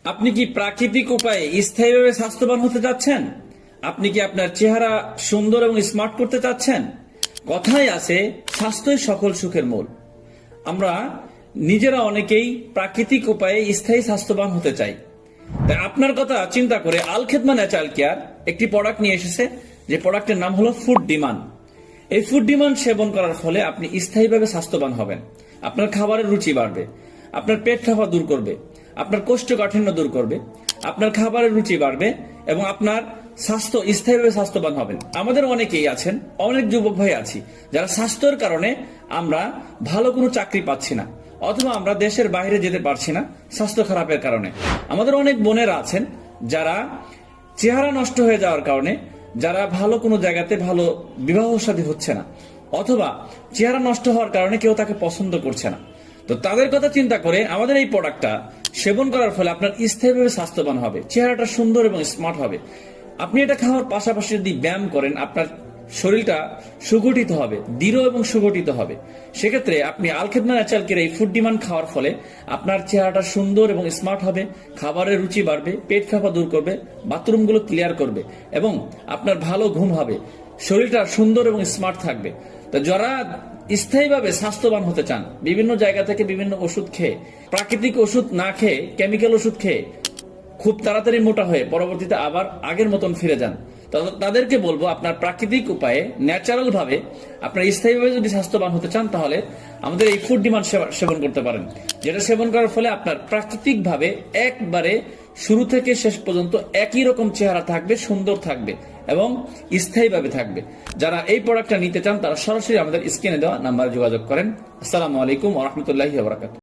আপনি কি প্রাকৃতিক উপায়ে স্থায়ীভাবে স্বাস্থ্যবান হতে চাচ্ছেন? আপনি কি আপনার চেহারা সুন্দর এবং স্মার্ট করতে চাচ্ছেন? কথাই আছে, স্বাস্থ্যই সকল সুখের মূল। আমরা নিজেরা অনেকেই প্রাকৃতিক উপায়ে স্থায়ী স্বাস্থ্যবান হতে চাই। তাই আপনার কথা চিন্তা করে আল খেদমা ন্যাচারাল কেয়ার একটি প্রোডাক্ট নিয়ে এসেছে, যে প্রোডাক্টের নাম হলো ফুড ডিমান্ড। এই ফুড ডিমান্ড সেবন করার ফলে আপনি স্থায়ীভাবে স্বাস্থ্যবান হবেন। আপনার খাবারের রুচি বাড়বে, আপনার পেট ফাঁপা দূর করবে, আপনার কোষ্ঠকাঠিন্য দূর করবে, আপনার খাবারের রুচি বাড়বে এবং আপনার স্বাস্থ্য স্থায়ীভাবে স্বাস্থ্যবান হবেন। আমাদের অনেকেই আছেন, অনেক যুবক ভাই আছি যারা স্বাস্থ্যের কারণে আমরা ভালো কোনো চাকরি পাচ্ছি না, অথবা আমরা দেশের বাইরে যেতে পারছি না স্বাস্থ্য খারাপের কারণে। আমাদের অনেক বোনেরা আছেন যারা চেহারা নষ্ট হয়ে যাওয়ার কারণে, যারা ভালো কোনো জায়গাতে ভালো বিবাহ শাদী হচ্ছে না, অথবা চেহারা নষ্ট হওয়ার কারণে কেউ তাকে পছন্দ করছে না। তো তাদের কথা চিন্তা করে আমাদের এই প্রোডাক্টটা সেবন করার ফলে আপনার স্থায়ীভাবে স্বাস্থ্যবান হবে, চেহারাটা সুন্দর এবং স্মার্ট হবে। আপনি এটা খাওয়ার পাশাপাশি যদি ব্যায়াম করেন, আপনার শরীরটা সুগঠিত হবে, দৃঢ় এবং সুগঠিত হবে। সেক্ষেত্রে আপনি আল খেদমা ন্যাচারাল কেয়ার এই ফুড ডিমান্ড খাওয়ার ফলে আপনার চেহারাটা সুন্দর এবং স্মার্ট হবে, খাবারের রুচি বাড়বে, পেট ফাঁপা দূর করবে, বাথরুমগুলো ক্লিয়ার করবে এবং আপনার ভালো ঘুম হবে, শরীরটা সুন্দর এবং স্মার্ট থাকবে। তো যারা স্থায়ীভাবে স্বাস্থ্যবান হতে চান, বিভিন্ন জায়গা থেকে বিভিন্ন ওষুধ খেয়ে, প্রাকৃতিক ওষুধ না খেয়ে কেমিক্যাল ওষুধ খেয়ে খুব তাড়াতাড়ি মোটা হয়ে পরবর্তীতে আবার আগের মতন ফিরে যান, তাদেরকে বলবো আপনার প্রাকৃতিক উপায়ে ন্যাচারাল ভাবে আপনার স্থায়ীভাবে যদি স্বাস্থ্যবান হতে চান, তাহলে আমাদের এই ফুড ডিমান্ড সেবন করতে পারেন। যেটা সেবন করার ফলে আপনার প্রাকৃতিক ভাবে একবারে শুরু থেকে শেষ পর্যন্ত একই রকম চেহারা থাকবে, সুন্দর থাকবে এবং স্থায়ীভাবে থাকবে। যারা এই প্রোডাক্টটা নিতে চান তারা সরাসরি আমাদের স্ক্রিনে দেওয়া নাম্বারে যোগাযোগ করেন। আসসালামু আলাইকুম ওয়া রাহমাতুল্লাহি ওয়া বারাকাতুহু।